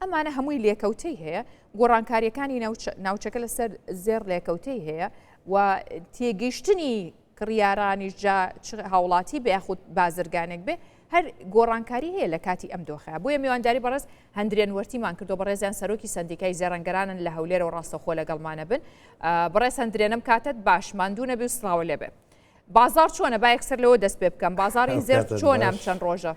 ئەمانە هەمووی لێکەوتەی هەیە گۆڕانکاریەکانی ناوچەکە لەسەر زێر لێکەوتەی هەیە و تێگەیشتنی کڕیارانیش جا هاوڵاتی بە یاخود بازرگانێک بێ هەر گۆڕانکاری هەیە لە کاتی ئەم دۆخەیە بۆیە میوانداری بەڕێز هەندرێن وەرتیمان کردو بەڕێزیان سەرۆکی سندیکای زێڕەنگەرانن لە هەولێرە و ڕاستەخۆ لەگەڵمانە بن بەڕێز هەندرێنم کاتت باش ماندوو نەبێ و سڵاو لێبێ بازار چۆنە با یەکسەر لەوە دەست پێ بکەم بازاری زێر چۆنە ئەم چەند ڕۆژە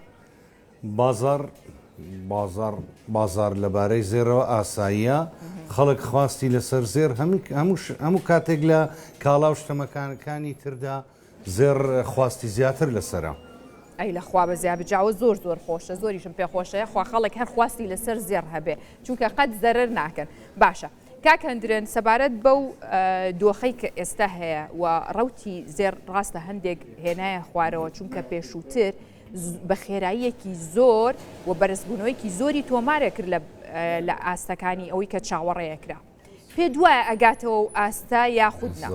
بازار لەبارەی زێرەوە ئاساییە خەڵک خواستی لەسەر زێر هەموو کاتێک لە کاڵاو شتەمەکانەکانی تردا زێر خواستی زیاتر لەسرە ئەی لەخوا بە زیاد بجاوە زۆر خۆشە زۆریشم پێخۆشەیە خوا خەڵک هەر خواستی لەسەر زێر هەبێ چونکە قەت زەرەر ناکەن باشە کاک هەندرێن سەبارەت بەو دۆخەی کە ئێستا هەیە و ڕەوتی زێر ڕاستە هەندێک هێنایە خوارەوە چونکە پێشووتر بە خێراییەکی زۆر و بەرزبوونەوەیکی زۆری تۆمارە کرد لە ئاستەکانی ئەوەی کە چاوەڕێیەکرا پێ دوایە ئەگاتەوە و ئاستا یاخودنا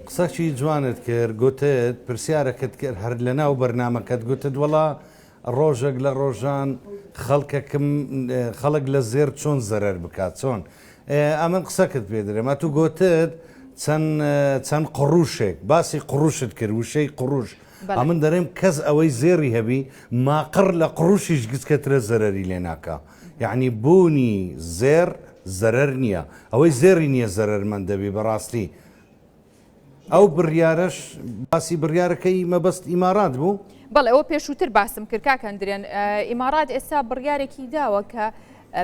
قسەکی جوانت کرد گوتت پرسیارەکەت کرد هەر لە ناو بەرنامەکەت گوتت وەڵا ڕۆژێک لە ڕۆژان خەڵک لە زێر چۆن زەرەر بکات چۆن ئەمن قسەکەت پێ دەرێمە تو گوتت چەند قڕوشێک باسی قڕوشت کرد وشەی قڕوش ئەمن دەرێم کەس ئەوەی زێری هەبی ماقڕ لە قڕوشیش گچکەترە زەرەری لێ ناکە یعنی بوونی زێر زەرەر نییە ئەوەی زێری نییە زەرەرمەند دەبی بەڕاستی ئەو بڕیارەش باسی بڕیارەکەی مەبەست ئیمارات بوو بەڵێ ئەوە پێشووتر باسم کرد کاک هەندرێن ئیمارات ئێستا بڕیارێکی داوە کە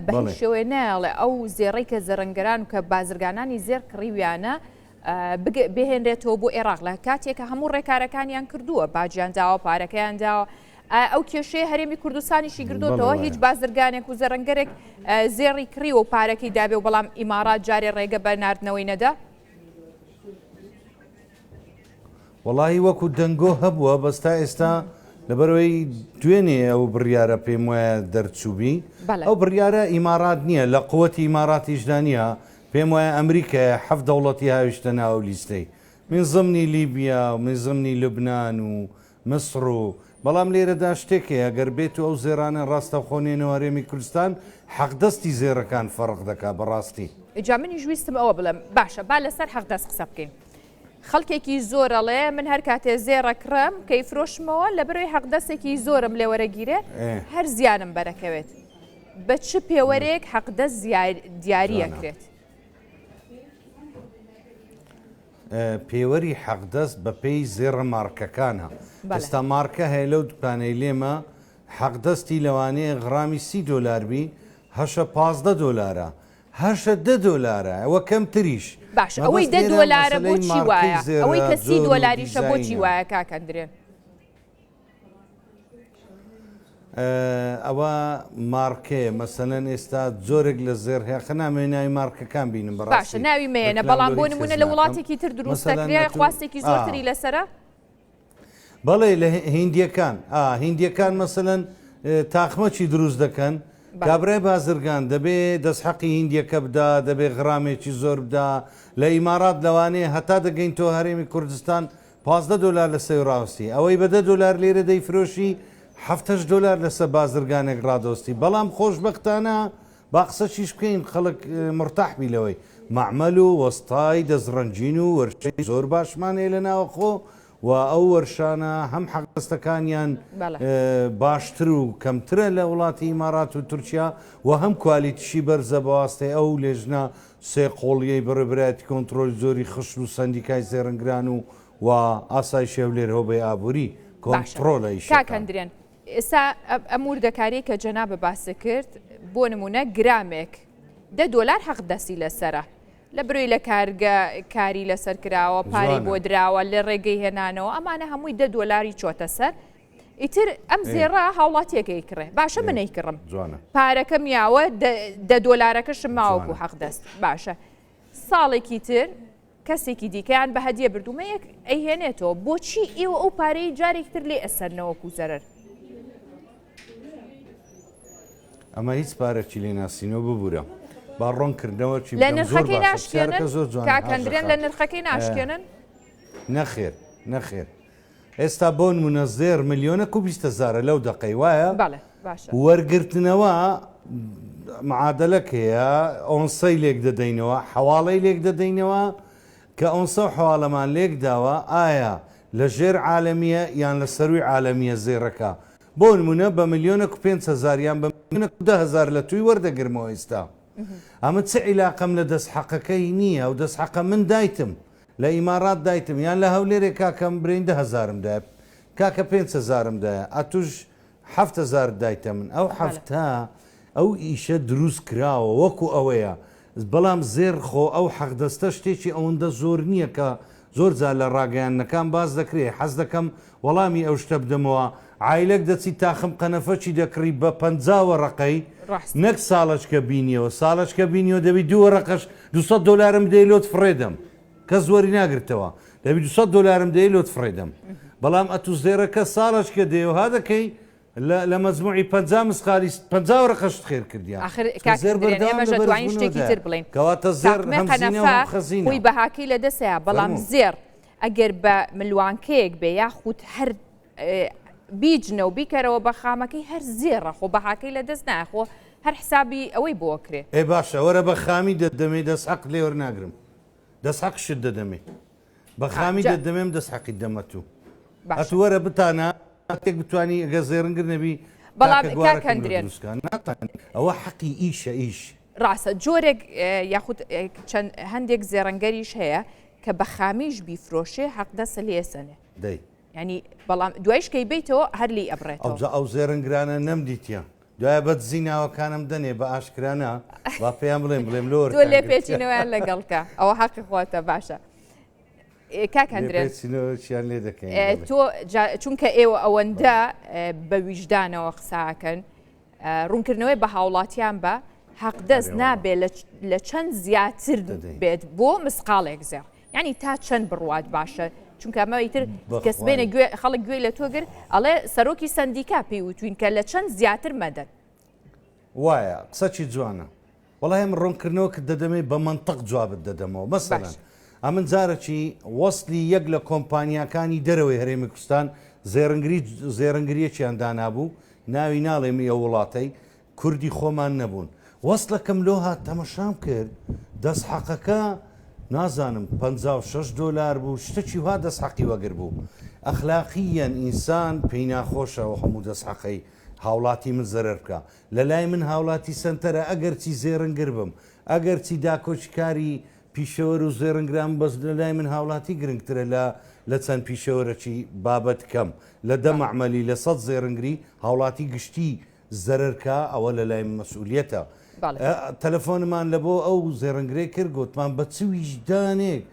بە هیچ شێوەیە نایڵێ ئەو زێڕەی کە زەرەنگەران و کە بازرگانانی زێر کڕیویانە بهێنرێتەوە بۆ عێراق لە کاتێکە هەموو ڕێکارەکانیان کردووە باجیان داوە پارەکەیان داوە ئەو کێشەیە هەرێمی کوردستانیشی گردوتەوە هیچ بازرگانێک و زەرەنگەرێک زێڕی کڕی و پارەکەی دابێ و بەڵام ئیمارات جارێ ڕێگە بە ناردنەوەی نەدا وەڵی وەکو دەنگۆ هەبووە بەستا ئێستا لەبەرەوەی دوێنێ ئەو بڕیارە پێم وایە دەرچووبی ئەو بڕیارە ئیمارات نییە لە قووەتی ئیماراتیشدا نییە پێم وایە ئەمریکا حەف دەوڵەتی هاویشتە ناو لیستەی من زمنی لیبیا و من زمنی لوبناان و مصر و بەڵام لێرەدا شتێکەیە ئەگەر بێت و ئەو زێرانە ڕاستەخۆنێنەوە هەرێمی کوردستان حەقدەستی زێرەکان فەرق دەکات بەڕاستی ئجا منیش ویستم ئەوە بڵێم باشە با لەسەر حەقدەست قسە بکەین خەڵکێکی زۆرەڵێ من هەر کاتێ زێڕەکڕم کەی فرۆشمەوە لە بەرەوەی حەقدەستێکی زۆرم لێ وەرەگیرێ هەر زیانم بەرەکەوێت بە چ پێوەرێک حەقدەست دیاریەکرێت پێوەری حەقدەست بە پێی زێڕە مارکەکانە ئێستا مارکە هەیە لەو دوکانەی لێمە حەقدەستی لەوانەیە غرامی $30 هەشە $15 هەشە $10 ئەوە کەم تریش باش ئەوەی $10 بۆچی وایە ئەوەی کە $30شە بۆچی وایە کاکەندرێن ئەوە مارکێ مەسەلەن ئێستا جۆرێک لە زێر هەیە خەنامێ ناوی مارکەکان بینم باشە ناوی مێنە بەڵام بۆ نمونە لە وڵاتێکی تر دروستەکرێ خواستێکی زۆرتری لەسرە بەڵێ لە هیندیەکان مەسەلەن تاخمەچی دروست دەکەن کابرای بازرگان دەبێ دەستحەقی هیندیەکە بدا دەبێ غرامێکی زۆر بدا لە ئیمارات لەوانەیە هەتا دەگەین تۆ هەرێمی کوردستان $15 لە سەیڕاستی ئەوەی بە $10 لێرە دەیفرۆشی $7 لەسەر بازرگانێک ڕادۆستی بەڵام خۆشبەختانە با قسەچیش بکەین خەڵک مرتاحبی لەوەی معمەل و وەستای دەزڕەنجین و وەرچەی زۆر باشمانەیە لە ناوەخۆ و ئەو وەرشانە هەم حەقدەستەکانیان باشتر و کەمترە لە وڵاتی ئیمارات و تورکیا و هەم کوالیتیشی بەرزە بەواستەی ئەو لێژنە سێ قۆڵیەی بەڕێبەتی کۆنتترۆلی زۆری خشت و سندیکای زێڕنگران و ئاسای شێولێر هۆبەی ئابووری کۆنتترۆلەی کاکەندرێن ئێستا ئەم وردەکاری کە جەنابە باسە کرد بۆ نمونە گرامێک $10 حەقدەستی لەسرە لە بروی لە کاری لەسەر کراوە پارەی بۆ دراوە لە ڕێگەی هێنانەوە ئەمانە هەمووی $10 چۆتە سەر ئیتر ئەم زێڕە هاوڵاتیەکەی کڕێ باشە منەی کڕم پارەکە میاوە $10کەشم ماوەکو حەقدەست باشە ساڵێکی تر کەسێکی دیکەیان بە هەدیە بردومەیەک ئەیهێنێتەوە بۆچی ئێوە ئەو پارەی جارێکتر لێ ئەسەرنەوەکو زەرەر ئەمە هیچ پارێکی لێ ناسینەوە ببوورە با ڕۆنکردنەوە لە نرخەکەی ناشکێنن کاکەندرێن لە نرخەکەی ناشکێنن نەخێر ئێستا بۆ نمونە زێر ملیۆنە و 20,000 لەو دقەی وایە بەڵێ باشە وەرگرتنەوە معادلەک هەیە ئۆنسەی لێک دەدەینەوە حواڵەی لێک دەدەینەوە کە ئۆنسە و حواڵەمان لێک داوە ئایا لە ژێر عالەمیە یان لە سەروی عالەمیە زێڕەکە بۆ نمونە بە ملیۆنە و 500,000 یان بە 10,000 لە توی وەردەگرمەوە ئێستا ئەمە چه عیلاقەم لە دەستحەقەکەی نییە و دەستحەقە من دایتم لە ئیمارات دایتم یان لە هەولێرێک کاکەم برین 10,000 دایە کاکە 5,000 دایە ئەتوش 7,000 دایتە من ئەو هەفتە ئەو ئیشە دروست کراوە وەکو ئەوەیە بەڵام زێر خۆ ئەو حەقدەستە شتێکی ئەوەندە زۆر نییە کە زۆر جار لە ڕاگەیانەکان باز دەکرێت حەز دەکەم وەڵامی ئەو شتە بدەمەوە عیلەک دەچی تاخم قەنەفەچی دەکڕی بە 50 ڕقەی نەک ساڵچکە بینیەوە ساڵچکە بینیەوە دەبی دووە ڕقەش 200 دلارم دەی لۆت فڕێدەم کە زۆری ناگرتەوە دەبی 200 دلارم دەی لۆت فڕێدەم بەڵام ئەتو زێرەکە ساڵچکە دێوها دەکەی لە مەزموعی 50 مسقالی 50 ڕقەشت خێر کردیان ئێمەژەتوانین شتێکی تر بڵێن کەواتە زێر خەزینەوە خۆی بەهاکەی لە دەستەیە بەڵام زێر ئەگەر بە ملوانکەیەک بێ یاخود هەر بیجنە و بیکەرەوە بە خامەکەی هەر زێڕە خۆ بەهاکەی لە دەست ناخۆ هەر حسابی ئەوەی بۆکرێ ئێ باشە وەرە بە خامی دەدەمێ دەستحەق لێوە ناگرم دەستحەق شت دەدەمێ بە خامی دەدەمێم دەستحەقی دەمەتوو ئەتو وەرە بتانە تێک بتوانی ئەگە زێڕنگر نەبی بەڵام کاکەندرێن ئەوە حەقی ئیشە ئیش ڕاستە جۆرێک یاخود چەند هەندێک زێڕەنگەریش هەیە کە بە خامیش بیفرۆشێ حەقدەسە لێسەنێ دەی ینی بەڵام دوایشکەی بیتەوە هەر لی ئەبڕێتەوە ئەو زێڕنگرانە نەمدیتیان دوایە بەد زیناوەکانم دەنێ بە ئاشکرانە با پێیان بڵێم لۆر تۆ لێ پێچینەوەیان لەگەڵکە ئەوە حەقی خۆتە باشە کاکەندرێن لێ دەکەین تۆ چونکە ئێوە ئەوەندە بە ویژدانەوە قساکەن ڕوونکردنەوەی بە هاوڵاتیان بە حەقدەست نابێت لە چەند زیاتر بێت بۆ مسقالێک زێر ینی تا چەند بڕوات باشە چونکە ئەمەیتر کەس بێنە خەڵک گوێ لە تۆ گر ئەڵێ سەرۆکی سندیکا پێی وتوین کە لە چەند زیاتر مەدەن وایە قسەی جوانە وەڵای من ڕوونکردنەوە کە دەدەمێ بە منطق جوابت دەدەمەوە مەسەلەن ئەمن جارەی وەسلی یەک لە کۆمپانیاکانی دەرەوەی هەرێمی کوردستان زێڕنگریەکیان دانابوو ناوی ناڵێمی ئەو وڵاتەی کوردی خۆمان نەبوون وەسلەکەم لۆ هات تەمەشام کرد دەستحەقەکە نازانم 56 دلار بوو شتێکی وا دەستحەقی وەگر بوو ئەخلاقیەن ئینسان پێی ناخۆشەوە هەموو دەستحەقەی هاوڵاتی من زەرەر بکە لە لای من هاوڵاتی سنتەرە ئەگەر چی زێڕنگر بم ئەگەر چی داکۆچکاری پیشەوەر و زێڕنگران بەس لە لای من هاوڵاتی گرنگترە لە چەند پیشەوەرەی بابەت کەم لە دەمەعمەلی لە 100 زێڕنگری هاوڵاتی گشتی زەرەرکە ئەوە لە لای مەسئولیەتە تەلەفۆنمان لە بۆ ئەو زێڕنگرێ کرد گوتمان بە چ ویژدانێک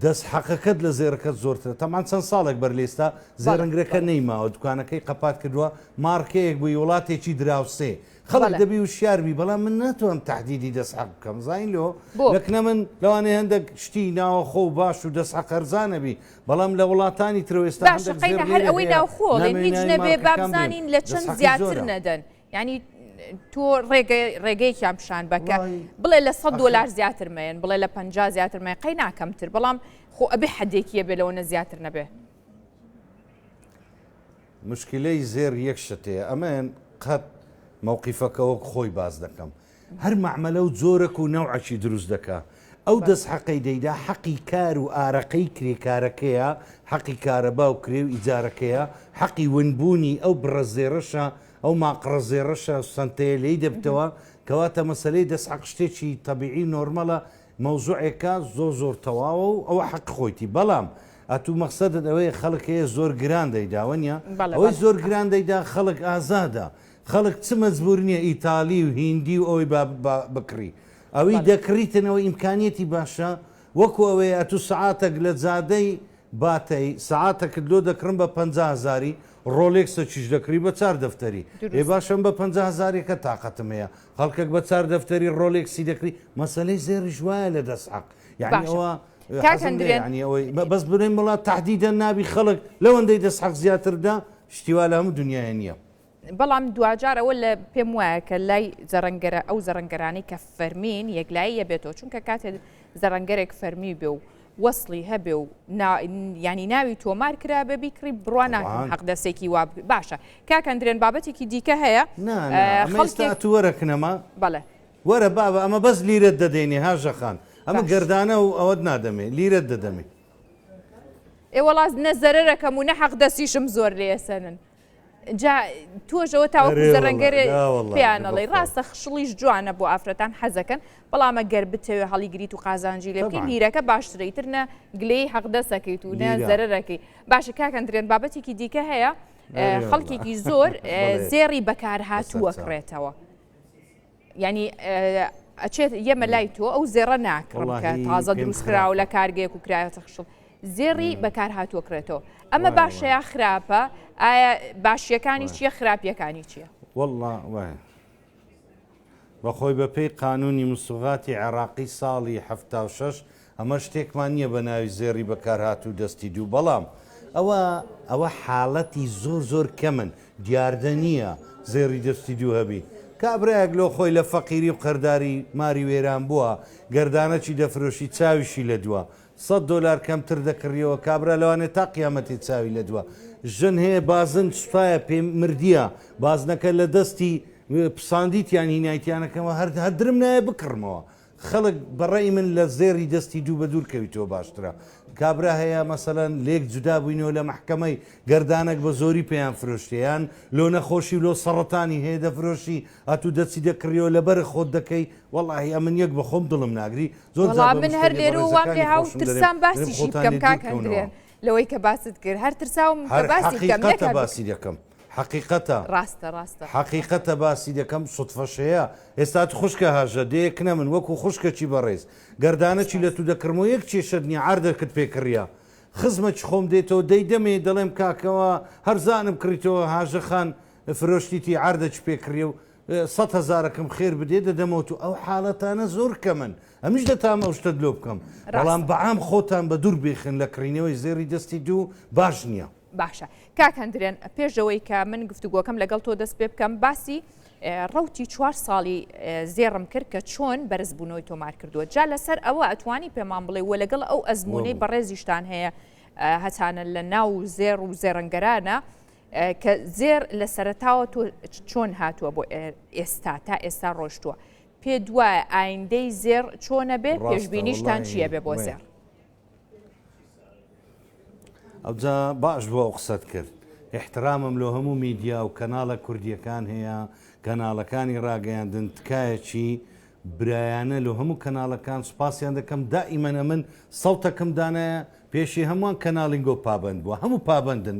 دەست حەقەکەت لە زێرەکەت زۆرترە تەمان چەند ساڵێک بەرلێستا زێڕنگرەکە نەیماوە دوکانەکەی قەپات کردووە مارکەیەک بووی وڵاتێکی دراوسێ خەڵک دەبی و شیاربی بەڵام من ناتوانم تهدیدی دەستحەق بکەم زین لۆ لەکنە من لەوانەیە هەندێک شتی ناوەخۆ و باش و دەستحەق ئەرزانەبی بەڵام لە وڵاتانی ترۆێستا هەر ئەوەی ناوخۆڵێن هیچ نەبێ بابزانین لە چەند زیاتر نەدەن ینی تۆ ڕێگەیەکیان پیشان بکە بڵێ لە 100 دلار زیاتر مەیەن بڵێ لە 50 زیاتر مە قەی ناکەمتر بەڵام خۆ ئەبێ حەدێکیە بێ لەوە نەزیاتر نەبێ مشکلەی زێر یەک شتەیە ئەمەن قەت مووقیفەکەەوە خۆی باز دەکەم هەر مەعمەلە و جۆرەك و نەوعەکی دروست دەکا ئەو دەست حەقەی دەیدا حەقی کار و ئارەقەی کرێکارەکەیە حەقی کارەبا و کرێ و ئیجارەکەیە حەقی ونبوونی ئەو بڕەزێڕەشە ئەو ماقڕە زێڕەشە سنتەیە لی دەبتەوە کەواتە مەسلەی دەستحەق شتێکی تەبیعی نۆرمەلە مەوزوعێکە زۆر تەواوە و ئەوە حەق خۆیتی بەڵام ئەتوو مەقسەدت ئەوەیە خەڵک هەیە زۆر گران دەیداوەنیە ئەوەی زۆر گران دەیدا خەڵک ئازادە خەڵک چ مەجبور نییە ئیتالی و هیندی و ئەوەی بکڕی ئەوەی دەکڕیتنەوە ئیمکانیەتی باشە وەکو ئەوەیە ئەتوو سعاتێک لە جادەی باتەی سعاتەکە لۆ دەکڕم بە 50,000 ڕۆلێکسە چیش دەکری بە 4 دەفتەری ێ باشم بە 50,000کە تااقەتم هەیە خەڵکێک بە 4 دەفتەری ڕۆلێکسی دەکری مەسلەی زێریش وایە لە دەستحەق یعنی ئەوە بەس بنێن وڵات تهدیدە نابی خەڵک لەوەندەی دەستحەق زیاتردا شتیوا لە هەموو دنیای نییە بەڵام دوجارەوە لە پێم وایە کە لای زەڕەنگەرە ئەو زەڕەنگەرانی کە فەرمین یەکلایی بێتەوە چونکە کاتێ زەڕەنگەرێک فەرمی بێ و وەصلی هەبێ و ینی ناوی تۆمار کرا بە بیکڕی بڕوان ناکەم حەق دەستێکی وا باشە کاکەندرێن بابەتێکی دیکە هەیە خەڵکی وەرەکنەما بەڵێ وەرە بابە ئەمە بەس لیرت دەدەینێ هاژەخان ئەمە گەردانە و ئەوەت نادەمێ لیرت دەدەمێ ئێوەڵاز نەزەرەکەم و نە حەق دەستیشم زۆر لێسەنن جا تۆژەوە تاوەکو زەڕەنگەرێ پێیانەڵی ڕاستە خشڵیش جوانە بۆ ئافرەتان حەزەکەن بەڵامە گەر بتەوێ هەڵیگریت و قازانجی لێ بکەین لیرەکە باشترەیتر نە گلەی حەقدەسەکەیت و نە زەرەرەکەی باشە کاکەندرێن بابەتێکی دیکە هەیە خەڵکێکی زۆر زێڕی بەکار هاتووەکڕێتەوە ینی ئەچێت یەمە لای تۆ ئەو زێڕە ناکڕم کە تازە دروستکراوە لە کارگەیەک و کرایەتە خشڵ زێڕی بەکار هاتووەکرێتەوە ئەمە باشەیە خراپە ئایا باشیەکانی چییە خراپیەکانی چییە؟ والله وای بەخۆی بەپێی قانونی مسوغاتی عێراقی ساڵی 76 ئەمە شتێکمان نییە بە ناوی زێڕی بەکار هاتوو دەستی دوو بەڵام ئەوە حاڵەتی زۆر کەمن دیاردە نییە زێڕی دەستی دوو هەبی کابراەک لۆ خۆی لە فەقیری و قەرداری ماری وێران بووە گەردانەی دەفرۆشی چاویشی لە دووە $100 کەمتر دەکڕیەوە کابرا لەوانێت تا قیامەتی چاوی لە دووە ژن هەیە بازن سوپایە پێ مردیە بازنەکە لە دەستی پساندیتیان هینایەتیانەکەمە هەردرم نایە بکڕمەوە خەڵک بەڕێی من لە زێری دەستی دوو بە دوورکەویتەوە باشترە کابرا هەیە مەسەلەن لێک جودا بووینەوە لە محکەمەی گەردانێک بە زۆری پێیان فرۆشتیان لۆ نەخۆشی و لۆ سەڕەتانی هەیە دەفرۆشی ئەتوو دەچی دەکڕیەوە لەبەر خۆت دەکەی وەڵاهی ئەمن یەک بە خۆم دڵم ناگری زۆر من هەر لێرە وام لێ هاو ترسان باسیشی بکەم کاکەندرێن لەوەی کە باست کرد هەر ترساوم باسی دەکەم حقیقەتە ڕاستە حقیقەتە باسی دەکەم سوتفەشەیە ئێستا خوشکە هاژە دەیەک نە من وەکو خوشکەکی بەڕێز گەردانەی لە تو دەکڕمەوە یەک کێشەدنی عاردەکەت پێکڕیا خزمەت خۆم دێتەوە دەیدەمێ دەڵێم کاکەوە هەرزانم کڕیتەوە هاژەخان فرۆشتیتی عاردەچ پێکڕێ و 100,000ەکەم خێر بدێ دەدەمەوە و ئەو حاڵەتانە زۆر کەمن ئەمیش دەتام ئەو شتە لۆ بکەم بەڵام بەعام خۆتان بە دوور بێخن لە کڕینەوەی زێری دەستی دوو باش نییە باشە کاکەندرێن پێشەوەی کە من گفتوگۆکەم لەگەڵ تۆ دەست پێ بکەم باسی ڕوتی 4 ساڵی زێڕم کرد کە چۆن بەرزبوونەوەی تۆمار کردووە جا لەسەر ئەوە ئەتوانی پێمان بڵێ وە لەگەڵ ئەو ئەزمونەی بەڕێزیشتان هەیە هەتانە لە ناو زێر و زێڕەنگەرانە کە زێر لە سەرتاوە تۆ چۆن هاتووە بۆ ئێستا تا ئێستا ڕۆشتووە پێ دوایە ئایندەی زێر چۆنە بێ پێشبینیشتان چییە بێ بۆ زێر ئەوجا باش بۆ ئەو قسەت کرد احترامم لۆ هەموو میدیا و کەناڵە کوردیەکان هەیە کەناڵەکانی ڕاگەیاندن تکایەکی برایانە لە هەموو کەناڵەکان سوپاسیان دەکەم دائیمەنە من سەڵتەکەم دانایە پێشی هەمووان کەناڵینگۆ پابند بووە هەموو پابندن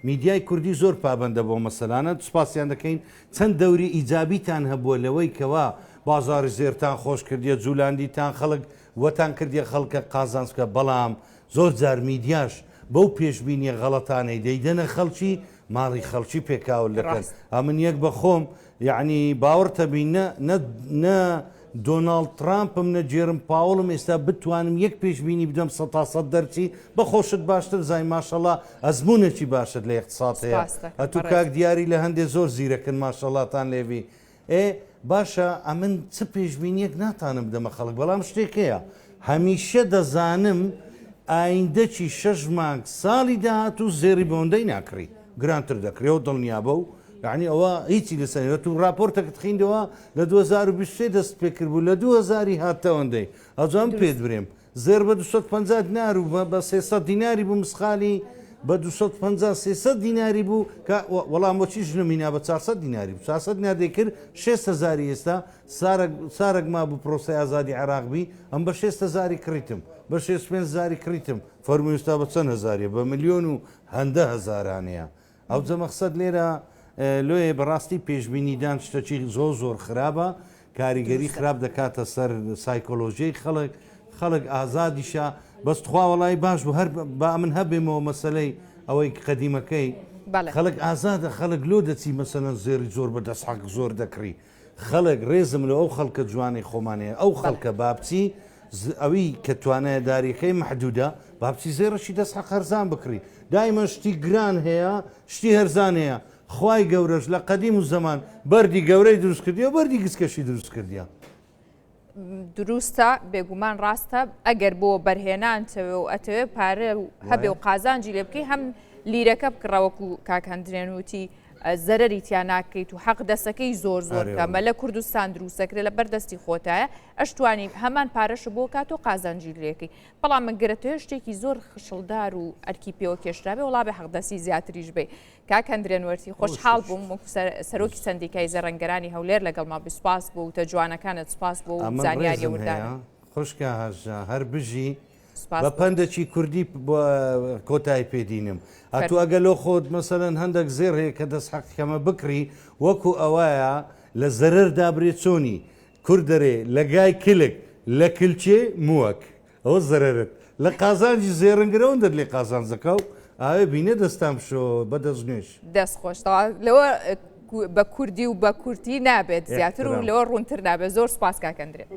میدیای کوردی زۆر پابندە بۆ مەسەلانە سوپاسیان دەکەین چەند دەوری ئیجابیتان هەبووە لەوەی کەوا بازاری زێرتان خۆش کردیە جولاندیتان خەڵک وەتان کردیە خەڵکە قازانسکە بەڵام زۆر جار میدیاش بەو پێشببینیە غەڵەتانەی دەیدەنە خەڵکی ماڵی خەڵکی پێکاول دەکەن ئەمن یەک بە خۆم یعنی باوەڕتەبی نە دۆناڵد ترامپم نەجێرم پاوڵم ئێستا بتوانم یەک پێشببینی بدەم 100% دەرچی بەخۆشت باشتر زای ماشەڵا ئەزمونێکی باشت لە اقتصاد هەیە ئەتو کاک دیاری لە هەندێک زۆر زیرەکن ماشەڵاتان لێوی باشە ئەمن چ پێشببینیەک ناتانم بدەمە خەڵک بەڵام شتێکەیە هەمیشە دەزانم ئایندەکی 6 مانگ ساڵی داهاتوو زێری بۆندەی ناکڕی گرانتر دەکرێەوە دڵنیا بە و یعنی ئەوە هیچی لەسەرێت و راپۆرتەکەت خیندەوە لە 2023 دەست پێکرد بوو لە 2000 هاتەوەندەی ئەوجان پێت برێم زێر بە 250 دینار و بە 300 دیناری بوو مسخالی بە 250 دیناری بوو وەڵام بۆچی ژنمینا بە 400 دیناری 400 دینار دەیکرد 6,000 ئێستا سارێک ما بوو پرۆسی ئازادی عێراقبی ئەم بە 6,000 کڕیتم بە 6,000 کڕیتم فەرموویستا بە چەند هزاریە بە ملیۆن و هەندە هەزارانەیە ئەو جەمەخسەد لێرە لۆیە بەڕاستی پێشببینیدان شتەکی زۆر خراپە کاریگەری خراپ دەکاتە سەر سایکۆلۆژیای خەڵک ئازادیشە بەستخوا وڵی باش بوو هەر با من هەبێمەوە مەسلەی ئەوەی قەدیمەکەی خەڵک ئازادە خەڵک لۆ دەچی مەسەلەن زێری زۆر بە دەستحەق زۆر دەکڕی خەڵک ڕێزم لە ئەو خەڵکە جوانی خۆمانەیە ئەو خەڵکە بابچی ئەوی کە توانایە داریەکەی محدودە بابچی زێڕەشی دەستحەق هەرزان بکڕی دایمە شتی گران هەیە شتی هەرزان هەیە خوای گەورەش لە قەدیم و زەمان بەردی گەورەی دروست کردیە و بەردی گسکەشی دروست کردیە دروستە بێگومان ڕاستە ئەگەر بۆ بەرهێنانتەوە و ئەتەوێ پارە هەبێ و قازانجی لێ بکەی هەم لیرەکە بکڕەوەکو کاکەندرێن وتی زەرەری تیا ناکەیت و حەق دەسەکەی زۆر کەمە لە کوردستان دروستەکرێ لە بەردەستی خۆتایە ئەشتوانی هەمان پارەش بۆ کات و قازانجی لێەکەی بەڵام منگرێتەوە شتێکی زۆر خشڵدار و ئەرکی پێوە کێشرابێ وڵا بێ حەقدەسی زیاتریش بێ کاکەندرێن وەرتی خۆشحاڵ بووم سەرۆکی سندیکای زەڕەنگەرانی هەولێر لەگەڵما بسپاس بوو تە جوانەکانت سپاس بۆ و زانیاری وردان خوشکە هەژە هەر بژی بە پندێکی کوردی کۆتایی پێدینم هاتوو ئەگە لۆ خۆت مەسەرەن هەندێک زێر هەیە کە دەست حەقیەمە بکڕی وەکو ئەوایە لە زەرەر دابرێت چۆنی کوردەرێ لە گای کلک لە کلچێ مووەک ئەوە زەرەرت لە قازانجی زێڕنگرەوە دەر لێ قازانجەکە و ئاوێ بینە دەستام شۆ بەدەست نوێش دەست خۆشتەوە لەوە بە کوردی و بە کورتی نابێت زیاتر و لەوە ڕوونتر نابێت زۆر سپاس کاکەندرێت.